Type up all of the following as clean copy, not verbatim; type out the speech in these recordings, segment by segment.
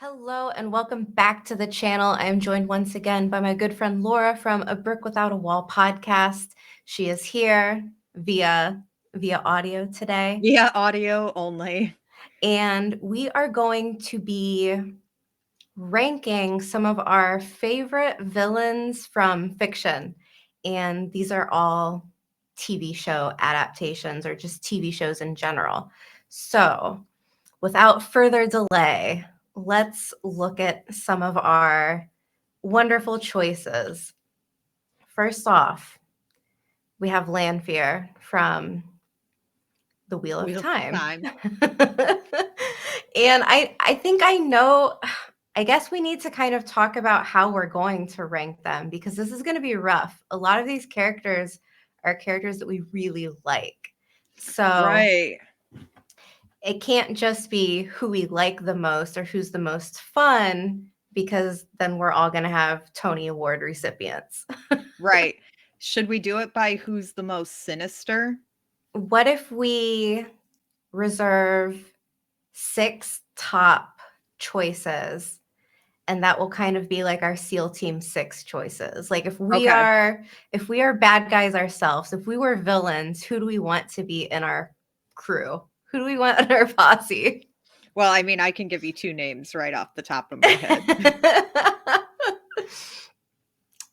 Hello and welcome back to the channel. I am joined once again by my good friend Laura from A Brick Without a Wall podcast. She is here via audio today. Yeah, audio only. And we are going to be ranking some of our favorite villains from fiction. And these are all TV show adaptations or just TV shows in general. So, without further delay, let's look at some of our wonderful choices. First off, we have Lanfear from The Wheel of Time. And I think I know, I guess we need to kind of talk about how we're going to rank them because this is going to be rough. A lot of these characters are characters that we really like. So Right. it can't just be who we like the most or who's the most fun, because then we're all going to have Tony Award recipients. Right. Should we do it by who's the most sinister? What if we reserve 6 top choices, and that will kind of be like our SEAL Team 6 choices? Like if we are bad guys ourselves, if we were villains, who do we want to be in our crew? Who do we want in our posse? Well, I mean, I can give you 2 names right off the top of my head.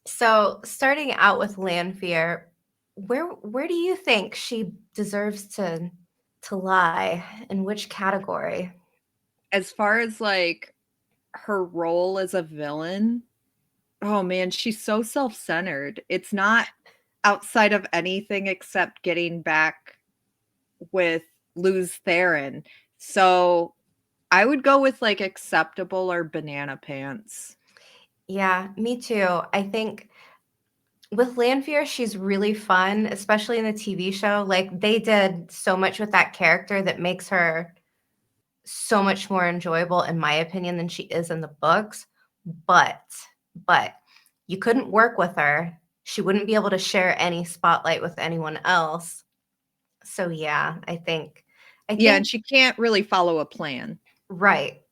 So, starting out with Lanfear, where do you think she deserves to lie? In which category? As far as like her role as a villain, oh man, she's so self-centered. It's not outside of anything except getting back with Luz Theron. So I would go with like acceptable or banana pants. Yeah, me too. I think with Lanfear, she's really fun, especially in the TV show. Like they did so much with that character that makes her so much more enjoyable, in my opinion, than she is in the books. But you couldn't work with her. She wouldn't be able to share any spotlight with anyone else. So yeah, I think Yeah, and she can't really follow a plan. Right.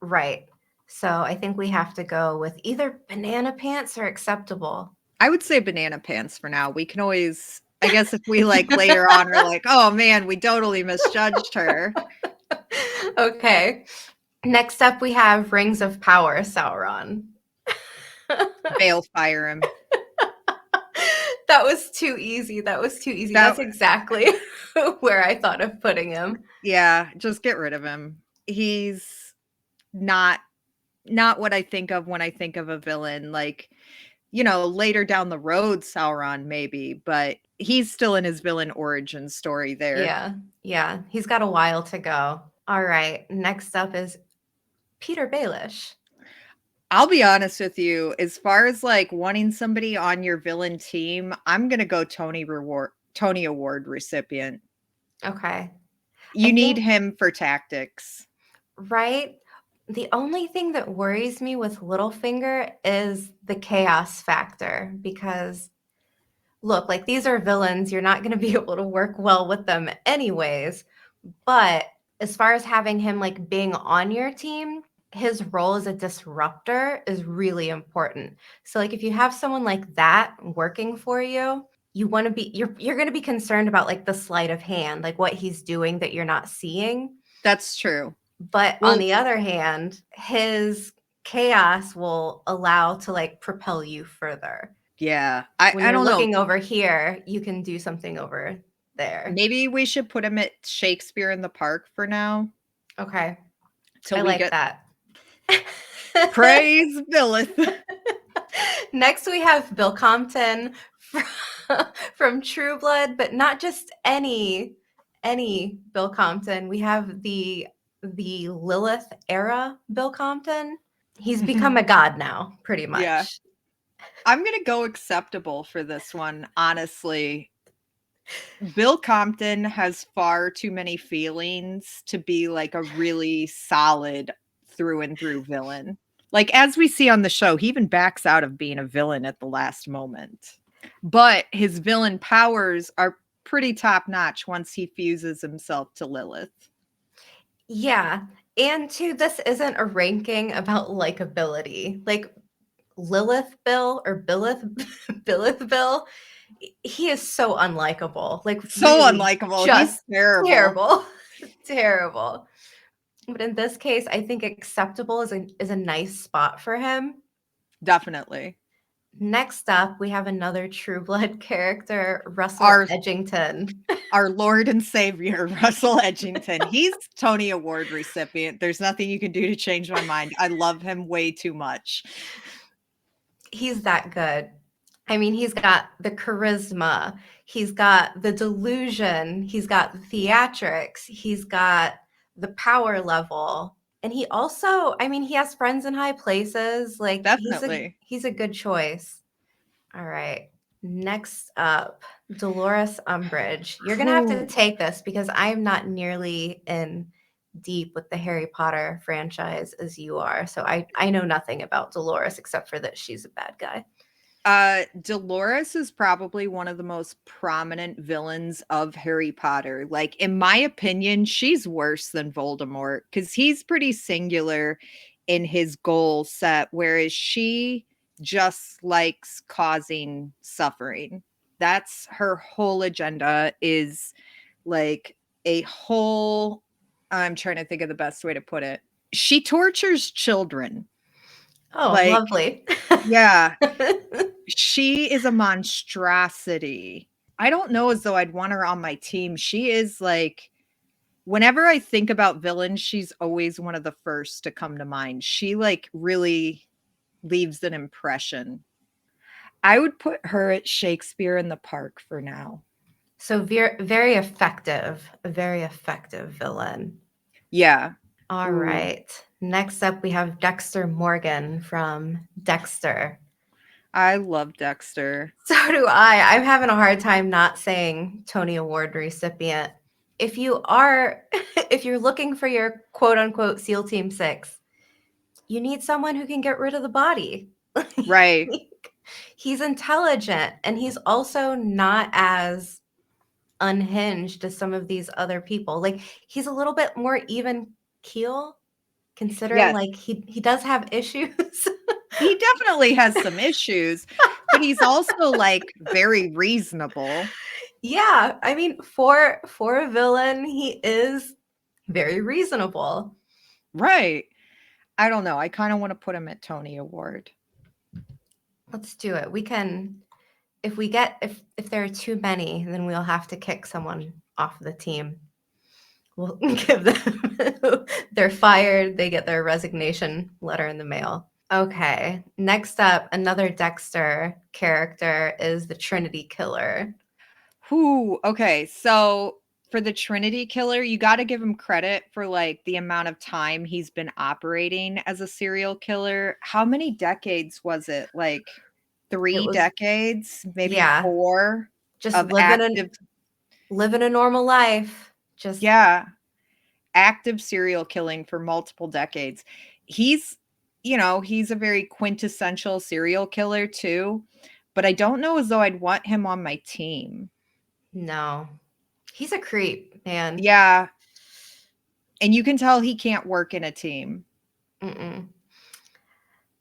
So I think we have to go with either banana pants or acceptable. I would say banana pants for now. We can always, I guess, if we like later on are like, oh man, we totally misjudged her. Okay. Next up, we have Rings of Power, Sauron. Balefire him. That was too easy. That's exactly where I thought of putting him. Yeah, just get rid of him. He's not what I think of when I think of a villain. Like, you know, later down the road, Sauron maybe, but he's still in his villain origin story there. Yeah. He's got a while to go. All right. Next up is Peter Baelish. I'll be honest with you, as far as like wanting somebody on your villain team, I'm gonna go Tony Award recipient. Okay. You need him for tactics. Right? The only thing that worries me with Littlefinger is the chaos factor, because look, like these are villains, you're not going to be able to work well with them anyways. But as far as having him like being on your team, his role as a disruptor is really important. So like if you have someone like that working for you, you want to be you're going to be concerned about like the sleight of hand, like what he's doing that you're not seeing. That's true. But on the other hand, his chaos will allow to like propel you further. Yeah. When I you're don't looking know. over here, you can do something over there. Maybe we should put him at Shakespeare in the Park for now. Okay. Till I we like get that. Praise Billith. Next, we have Bill Compton from True Blood, but not just any Bill Compton. We have the Lilith era Bill Compton. He's become a god now, pretty much. Yeah. I'm going to go acceptable for this one, honestly. Bill Compton has far too many feelings to be like a really solid through and through villain. Like, as we see on the show, he even backs out of being a villain at the last moment. But his villain powers are pretty top notch once he fuses himself to Lilith. Yeah. And two, this isn't a ranking about likability. Like Lilith Bill or Billith Billith Bill, he is so unlikable. Like So really unlikable. He's just terrible. terrible. Terrible. But in this case, I think acceptable is a nice spot for him. Definitely. Next up, we have another True Blood character, Russell Our Edgington. our Lord and Savior, Russell Edgington. He's Tony Award recipient. There's nothing you can do to change my mind. I love him way too much. He's that good. I mean, he's got the charisma, he's got the delusion, he's got the theatrics, he's got the power level. And he also, I mean, he has friends in high places. Like Definitely. he's a good choice. All right. Next up, Dolores Umbridge. You're gonna have to Ooh. take this because I am not nearly in deep with the Harry Potter franchise as you are. So I know nothing about Dolores except for that she's a bad guy. Dolores is probably one of the most prominent villains of Harry Potter. Like, in my opinion, she's worse than Voldemort because he's pretty singular in his goal set, whereas she just likes causing suffering. That's her whole agenda, is like a whole, I'm trying to think of the best way to put it. She tortures children. Oh, Like, lovely. yeah, she is a monstrosity. I don't know as though I'd want her on my team. She is like, whenever I think about villains, she's always one of the first to come to mind. She like really leaves an impression. I would put her at Shakespeare in the Park for now. So very effective, a very effective villain. Yeah. All Ooh. right. Next up, we have Dexter Morgan from Dexter. I love Dexter. So do I. I'm having a hard time not saying Tony Award recipient. If you are, if you're looking for your quote unquote SEAL Team 6, you need someone who can get rid of the body. Right. He's intelligent and he's also not as unhinged as some of these other people. Like he's a little bit more even keel considering Yes. like he does have issues. He definitely has some issues, but he's also like very reasonable. Yeah, I mean for a villain, he is very reasonable. Right. I don't know. I kind of want to put him at Tony Award. Let's do it. We can if we get if there are too many, then we'll have to kick someone off the team. We'll give them they're fired, they get their resignation letter in the mail. Okay. Next up, another Dexter character is the Trinity Killer. Who? Okay, so for the Trinity Killer, you got to give him credit for like the amount of time he's been operating as a serial killer. How many decades was it? Like It 3 was decades, maybe yeah, 4 just of active, living a normal life. Just yeah, active serial killing for multiple decades. He's, he's a very quintessential serial killer too, but I don't know as though I'd want him on my team. no. He's a creep, man. Yeah, and you can tell he can't work in a team. Mm-mm.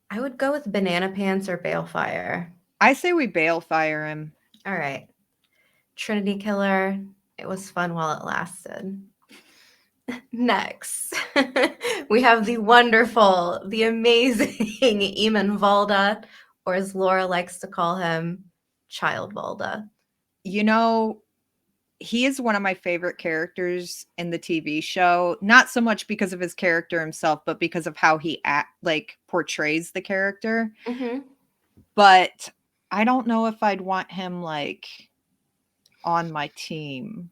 I would go with Banana Pants or Balefire. I say we bail fire him. All right. Trinity Killer. It was fun while it lasted. Next, we have the wonderful, the amazing Eamon Valda, or as Laura likes to call him, Child Valda. You know, he is one of my favorite characters in the TV show, not so much because of his character himself, but because of how he portrays the character. Mm-hmm. But I don't know if I'd want him like on my team.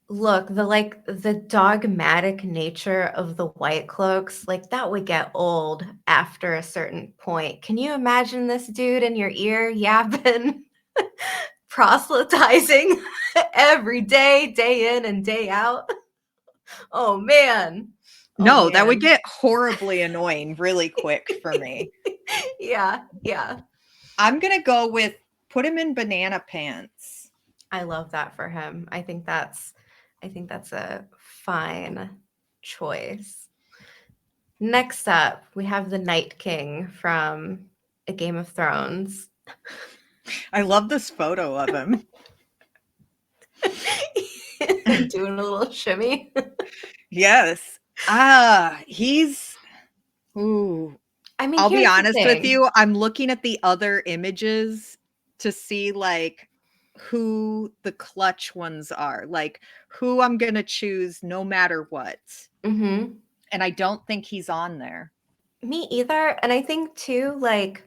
Look, the dogmatic nature of the White Cloaks, like that would get old after a certain point. Can you imagine this dude in your ear yapping, proselytizing every day, day in and day out? Oh man. Oh No, that would man. get horribly annoying really quick for me. Yeah, yeah. I'm going to go with put him in Banana Pants. I love that for him. I think that's a fine choice. Next up, we have the Night King from A Game of Thrones. I love this photo of him. Doing a little shimmy. Yes. He's ooh. I mean, I'll be here's the honest with thing. you, I'm looking at the other images to see like who the clutch ones are, like who I'm going to choose no matter what. Mm-hmm. And I don't think he's on there. Me either. And I think too, like,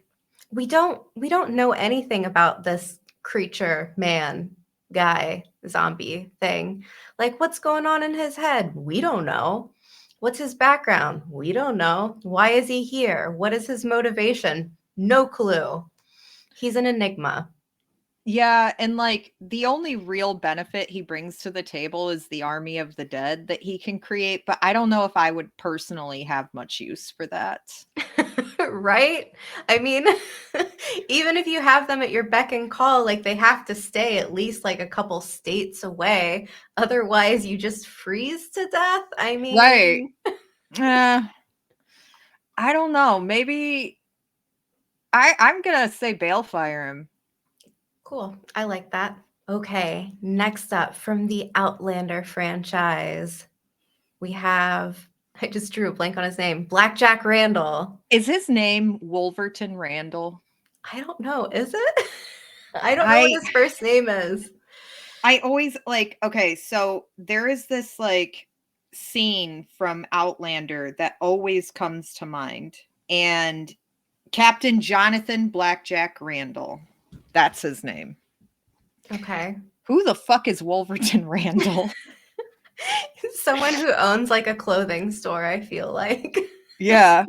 we don't know anything about this creature, man, guy, zombie thing. Like, what's going on in his head? We don't know. What's his background? We don't know. Why is he here? What is his motivation? No clue. He's an enigma. Yeah, and like the only real benefit he brings to the table is the army of the dead that he can create, but I don't know if I would personally have much use for that. Right? I mean, even if you have them at your beck and call, like they have to stay at least like a couple states away. Otherwise, you just freeze to death. I Right. mean, I don't know. Maybe I'm gonna say Balefire him. cool. I like that. Okay, next up from the Outlander franchise, we have, I just drew a blank on his name, Blackjack Randall. Is his name Wolverton Randall? I don't know. Is it? I don't know what I his first name is. I always like okay, so there is this like scene from Outlander that always comes to mind. And Captain Jonathan Blackjack Randall. That's his name. Okay. Who the fuck is Wolverton Randall? Someone who owns like a clothing store, I feel like. Yeah.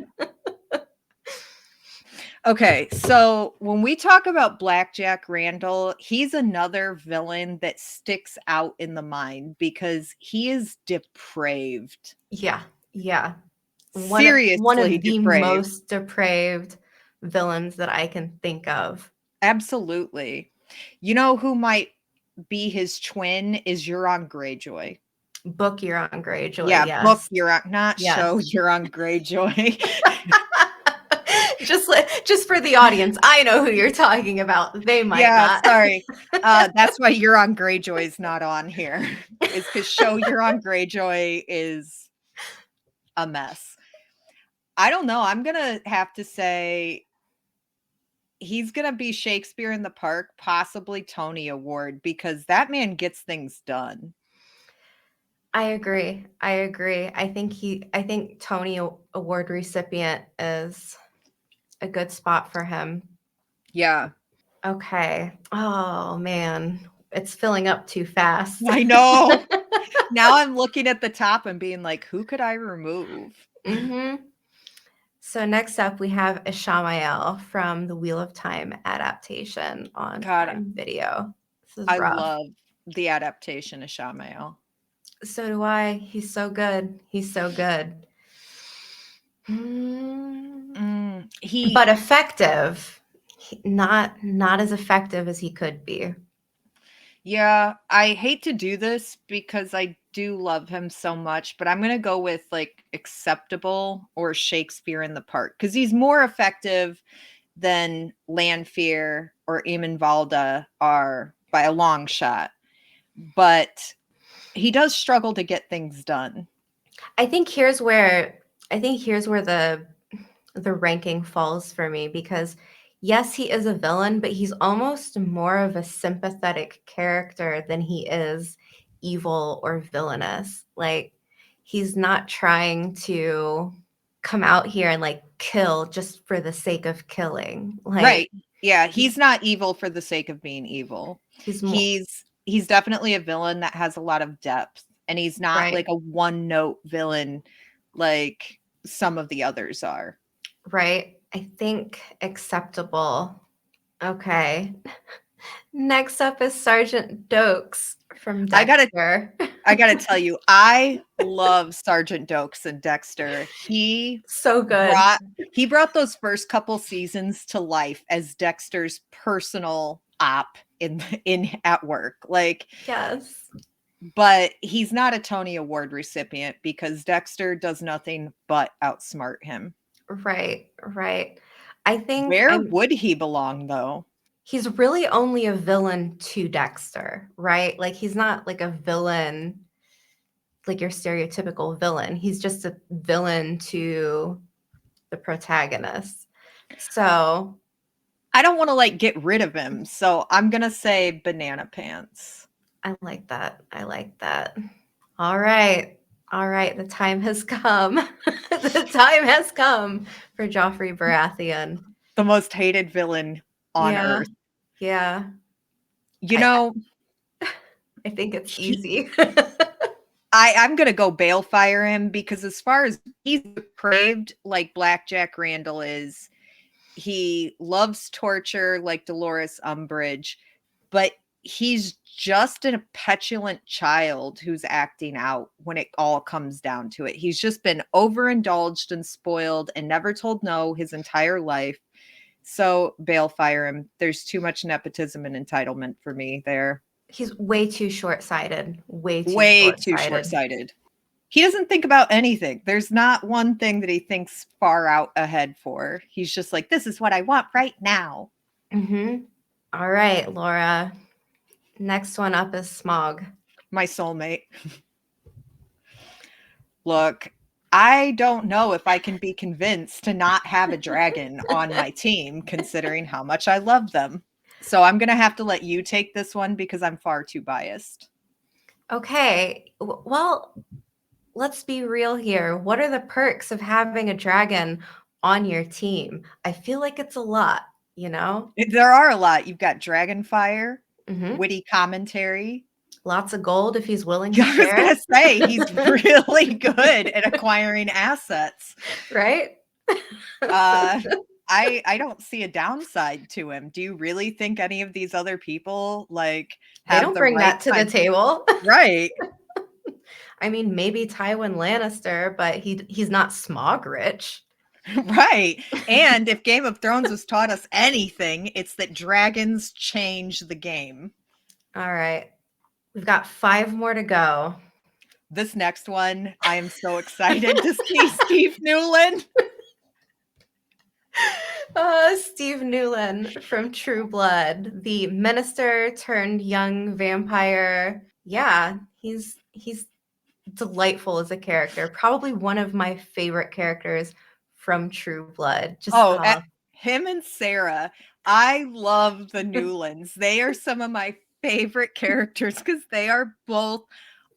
Okay, so when we talk about Blackjack Randall, he's another villain that sticks out in the mind because he is depraved. Yeah, yeah. One Seriously of the depraved. most depraved villains that I can think of. Absolutely. You know who might be his twin is Euron Greyjoy. Book Euron Greyjoy, Yeah, book yes. Euron, not Yes. show Euron Greyjoy. just for the audience, I know who you're talking about. They might Yeah, not. sorry. That's why Euron Greyjoy is not on here. Is because show Euron Greyjoy is a mess. I don't know. I'm gonna have to say he's gonna be Shakespeare in the Park, possibly Tony Award, because that man gets things done. I agree. I agree. I think Tony Award recipient is a good spot for him. Yeah. Okay. Oh man, it's filling up too fast. I know. Now I'm looking at the top and being like, who could I remove? Mm-hmm. So next up, we have Ishamael from the Wheel of Time adaptation on God, Prime Video. This is I rough. love the adaptation of Ishamael. So do I. He's so good. He's so good. But effective. Not as effective as he could be. Yeah, I hate to do this because I do love him so much, but I'm going to go with like acceptable or Shakespeare in the Park because he's more effective than Lanfear or Eamon Valda are by a long shot. But he does struggle to get things done. I think here's where the ranking falls for me because yes, he is a villain, but he's almost more of a sympathetic character than he is evil or villainous. Like he's not trying to come out here and like kill just for the sake of killing. Like Right. Yeah, he's not evil for the sake of being evil. he's more He's definitely a villain that has a lot of depth and he's not right. like a one-note villain like some of the others are. Right. I think acceptable. Okay. Next up is Sergeant Doaks from I Dexter. gotta tell you, I love Sergeant Doaks and Dexter. So good. He brought those first couple seasons to life as Dexter's personal op in at work. Like Yes. but he's not a Tony Award recipient because Dexter does nothing but outsmart him. Right, right. I think Where would he belong, though? he's really only a villain to Dexter, right? Like he's not like a villain, like your stereotypical villain. He's just a villain to the protagonist. So I don't want to like get rid of him, so I'm gonna say Banana Pants. I like that. I like that. All right. All right. The time has come. The time has come for Joffrey Baratheon. The most hated villain on Yeah. earth. Yeah. You I know, I think it's he, easy. I'm gonna go Balefire him because as far as he's depraved like Blackjack Randall is, he loves torture like Dolores Umbridge, but he's just a petulant child who's acting out when it all comes down to it. He's just been overindulged and spoiled and never told no his entire life. So Balefire him. There's too much nepotism and entitlement for me there. He's way too short-sighted. Way too Way too short-sighted. short-sighted. He doesn't think about anything. There's not one thing that he thinks far out ahead for. He's just like, this is what I want right now. Mm-hmm. All right, Laura. Next one up is Smog. My soulmate. Look, I don't know if I can be convinced to not have a dragon on my team, considering how much I love them. So I'm going to have to let you take this one because I'm far too biased. Okay. Well, let's be real here. What are the perks of having a dragon on your team? I feel like it's a lot, you know? There are a lot. You've got Dragonfire, Mm-hmm. witty commentary. Lots of gold if he's willing to I was share. going to say, he's really good at acquiring assets. Right? I don't see a downside to him. Do you really think any of these other people like They have don't the bring right that to the table. Right. I mean, maybe Tywin Lannister, but he's not smog rich. Right. And if Game of Thrones has taught us anything, it's that dragons change the game. All right. We've got 5 more to go. This next one, I am so excited to see Steve Nulan. Steve Nulan from True Blood, the minister turned young vampire. Yeah, he's delightful as a character. Probably one of my favorite characters from True Blood. Just him and Sarah. I love the Newlands. They are some of my favorite characters because they are both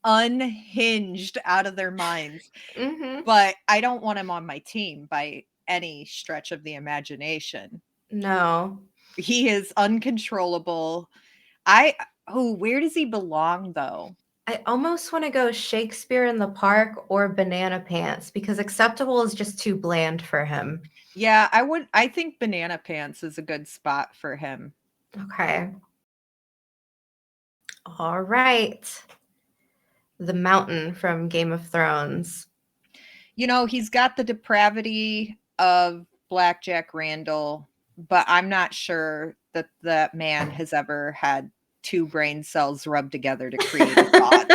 unhinged out of their minds. mm-hmm. But I don't want him on my team by any stretch of the imagination. No. He is uncontrollable. Where does he belong though? I almost want to go Shakespeare in the Park or Banana Pants because acceptable is just too bland for him. Yeah, I think Banana Pants is a good spot for him. Okay. All right. The Mountain from Game of Thrones. You know, he's got the depravity of Blackjack Randall, but I'm not sure that that man has ever had 2 brain cells rubbed together to create a thought.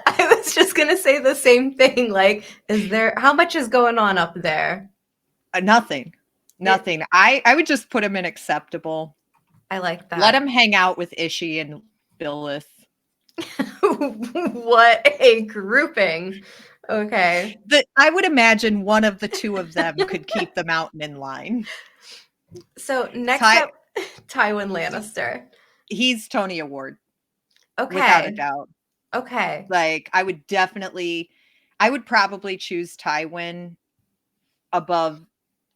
I was just going to say the same thing. Like, how much is going on up there? Nothing. I would just put him in acceptable. I like that. Let him hang out with Ishii and Billith. What a grouping. Okay. I would imagine one of the 2 of them could keep the mountain in line. So next up, Tywin Lannister. He's Tony Award. Okay. Without a doubt. Okay. Like, I would probably choose Tywin above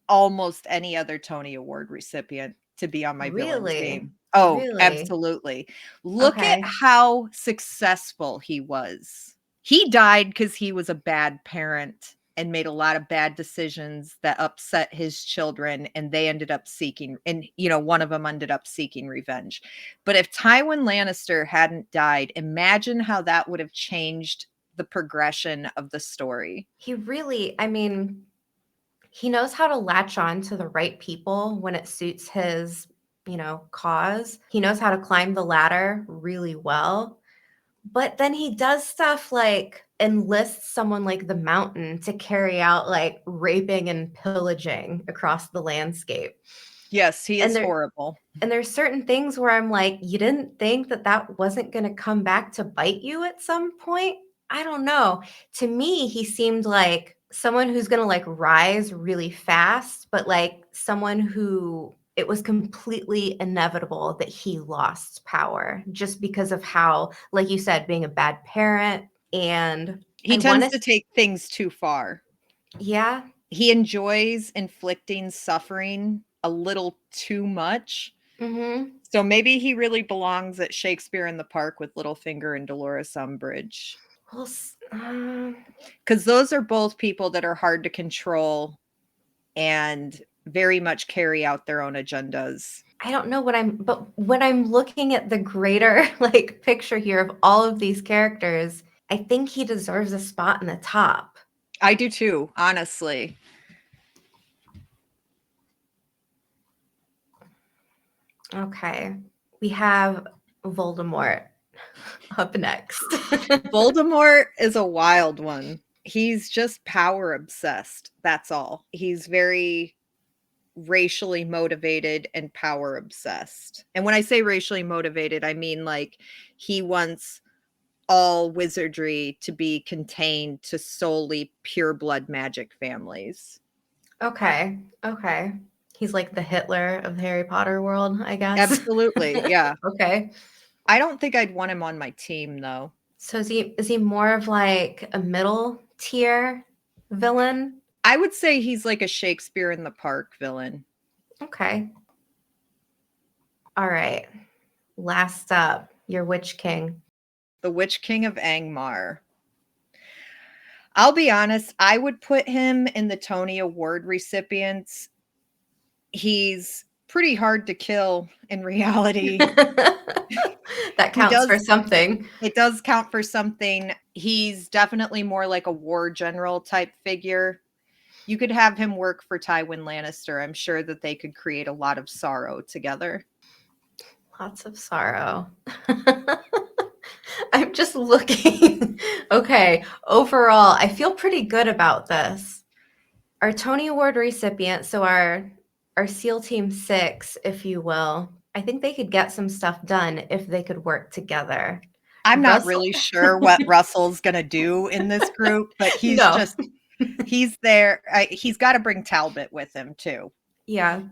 almost any other Tony Award recipient to be on my villain team. Oh, really? Absolutely. Look at how successful he was. He died because he was a bad parent and made a lot of bad decisions that upset his children, and they ended up seeking, and one of them ended up seeking revenge. But if Tywin Lannister hadn't died, imagine how that would have changed the progression of the story. He really, I mean, he knows how to latch on to the right people when it suits his, cause. He knows how to climb the ladder really well. But then he does stuff like enlists someone like the Mountain to carry out like raping and pillaging across the landscape. Yes, he And is there horrible. and there's certain things where I'm like, you didn't think that that wasn't going to come back to bite you at some point? I don't know. To me, he seemed like someone who's going to like rise really fast, but like someone who it was completely inevitable that he lost power just because of how, like you said, being a bad parent. And He I want tends to, to take things too far. yeah. He enjoys inflicting suffering a little too much. Mm-hmm. So maybe he really belongs at Shakespeare in the Park with Littlefinger and Dolores Umbridge. Well, Because those are both people that are hard to control and very much carry out their own agendas. I don't know but when I'm looking at the greater like picture here of all of these characters, I think he deserves a spot in the top. I do too, honestly. Okay. We have Voldemort up next. Voldemort is a wild one. He's just power obsessed. That's all. He's very racially motivated and power obsessed. And when I say racially motivated, I mean like he wants all wizardry to be contained to solely pure blood magic families. Okay. Okay. He's like the Hitler of the Harry Potter world, I guess. Absolutely. Yeah. Okay. I don't think I'd want him on my team though. So is he more of like a middle tier villain? I would say he's like a Shakespeare in the Park villain. Okay. All right. Last up, your Witch King. The Witch King of Angmar. I'll be honest, I would put him in the Tony Award recipients. He's pretty hard to kill in reality. That He counts for does something. It does count for something. He's definitely more like a war general type figure. You could have him work for Tywin Lannister. I'm sure that they could create a lot of sorrow together. Lots of sorrow. I'm just looking. Okay, overall, I feel pretty good about this. Our Tony Award recipient, so our SEAL Team 6, if you will, I think they could get some stuff done if they could work together. I'm not Russell really sure what Russell's going to do in this group, but No. he's there. He's got to bring Talbot with him too. Yeah.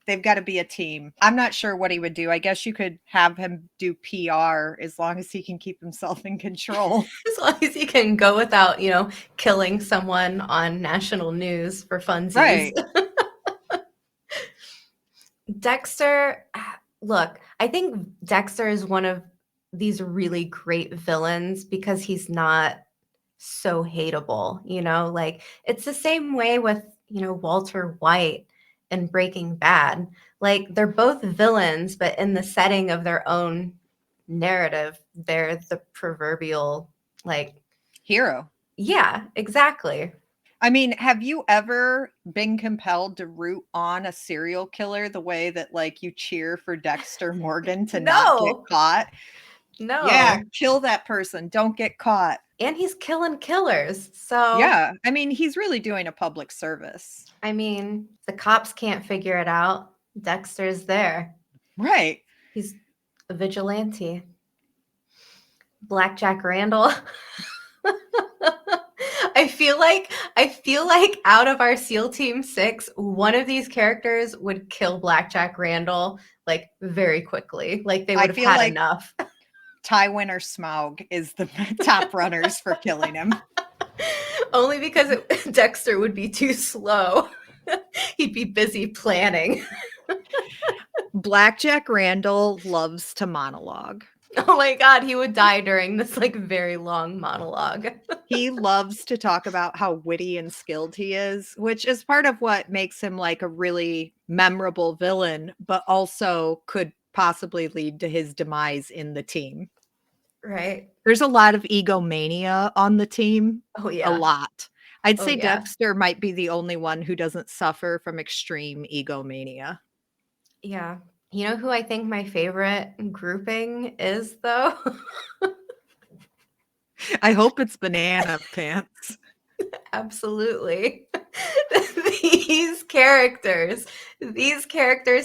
They've got to be a team. I'm not sure what he would do. I guess you could have him do PR as long as he can keep himself in control. As long as he can go without, killing someone on national news for funsies. Right. Dexter, look, I think Dexter is one of these really great villains because he's not so hateable, like it's the same way with, Walter White and Breaking Bad. Like they're both villains, but in the setting of their own narrative, they're the proverbial, like, Hero. yeah, exactly. I mean, have you ever been compelled to root on a serial killer the way that like you cheer for Dexter Morgan to not get No, caught? Yeah, no. kill that person. Don't get caught. And he's killing killers. So, Yeah, I mean, he's really doing a public service. I mean, the cops can't figure it out. Dexter's there. Right. He's a vigilante. Blackjack Randall. I feel like out of our SEAL Team 6, one of these characters would kill Blackjack Randall like very quickly. Like they I would have feel had like enough. Tywin or Smaug is the top runners for killing him. Only because Dexter would be too slow. He'd be busy planning. Blackjack Randall loves to monologue. Oh my god, he would die during this like very long monologue. He loves to talk about how witty and skilled he is, which is part of what makes him like a really memorable villain, but also could possibly lead to his demise in the team. Right. There's a lot of egomania on the team. Oh A yeah. lot. I'd Oh say yeah. Dexter might be the only one who doesn't suffer from extreme egomania. Yeah. You know who I think my favorite grouping is though? I hope it's banana pants. Absolutely. These characters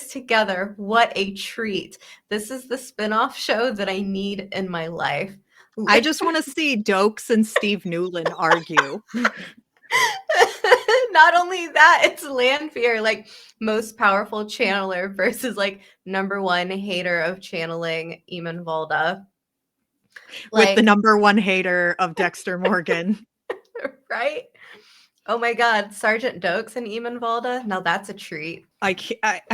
together, what a treat. This is the spin-off show that I need in my life. I just want to see Doaks and Steve Nulan argue. Not only that, it's Lanfear, like most powerful channeler versus like number one hater of channeling, Eamon Valda. With the Like, number one hater of Dexter Morgan. right? Oh my God, Sergeant Doaks and Eamon Valda. Now that's a treat. I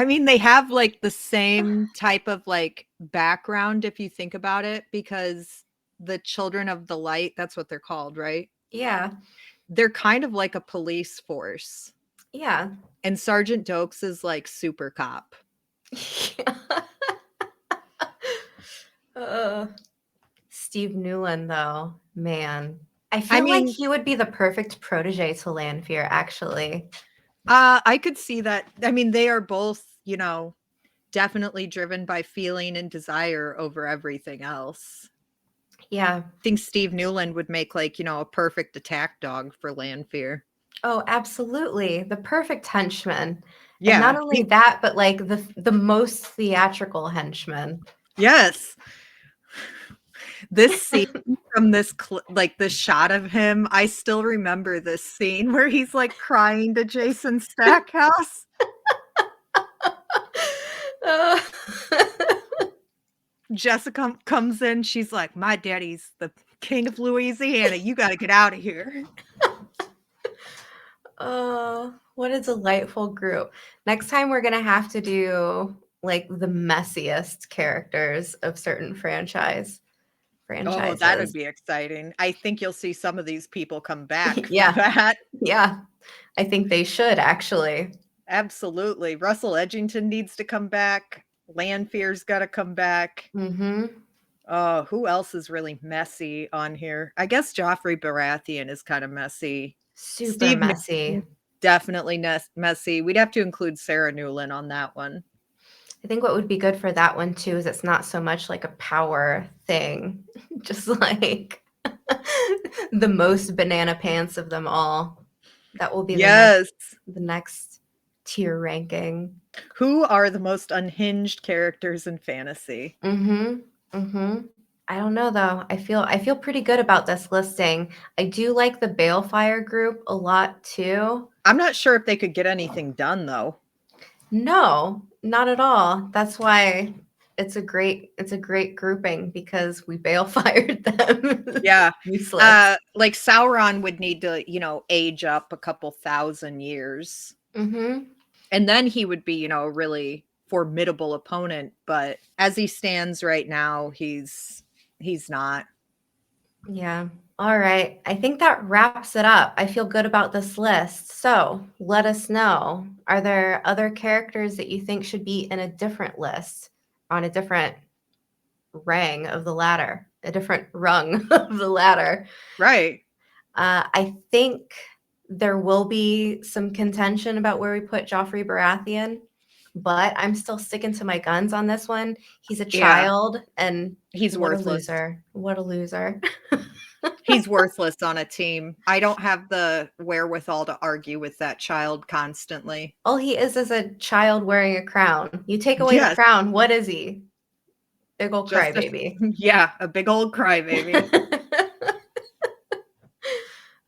mean, they have like the same type of like background if you think about it, because the Children of the Light, that's what they're called, right? Yeah. They're kind of like a police force. Yeah. And Sergeant Doakes is like super cop. Steve Nulan, though, man. I feel like he would be the perfect protege to Lanfear, actually. I could see that. I mean, they are both, you know, definitely driven by feeling and desire over everything else. Yeah. I think Steve Nulan would make like, you know, a perfect attack dog for Lanfear. Oh, absolutely. The perfect henchman. Yeah. And not only that, but like the most theatrical henchman. Yes. This scene from this like the shot of him, I still remember this scene where he's like crying to Jason Stackhouse. Jessica comes in, she's like, "My daddy's the king of Louisiana. You got to get out of here." Oh, what a delightful group. Next time we're going to have to do like the messiest characters of certain franchises. Oh, that would be exciting. I think you'll see some of these people come back for Yeah. that. Yeah. I think they should, actually. Absolutely. Russell Edgington needs to come back. Lanfear's got to come back. Mm-hmm. Oh, who else is really messy on here? I guess Joffrey Baratheon is kind of messy. Super Steve messy. Nulan, definitely messy. We'd have to include Sarah Nulan on that one. I think what would be good for that one too is it's not so much like a power thing, just like the most banana pants of them all. That will be the next tier ranking. Who are the most unhinged characters in fantasy? Mm-hmm. Mm-hmm. I don't know though. I feel pretty good about this listing. I do like the Balefire group a lot too. I'm not sure if they could get anything done though. No, not at all. That's why it's a great grouping because we Balefired them. Yeah. Useless. Like Sauron would need to, you know, age up a couple thousand years. Mm-hmm. And then he would be, you know, a really formidable opponent. But as he stands right now, he's not. Yeah. All right. I think that wraps it up. I feel good about this list. So let us know. Are there other characters that you think should be in a different list on a different rung of the ladder, a different rung of the ladder? Right. I think there will be some contention about where we put Joffrey Baratheon, but I'm still sticking to my guns on this one. He's a child, and he's worthless. What a loser. He's worthless on a team. I don't have the wherewithal to argue with that child constantly. All he is a child wearing a crown. You take away the crown, what is he? Big old crybaby. Yeah, a big old crybaby.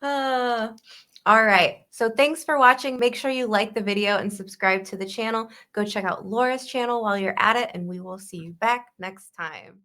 All right. So thanks for watching. Make sure you like the video and subscribe to the channel. Go check out Laura's channel while you're at it, and we will see you back next time.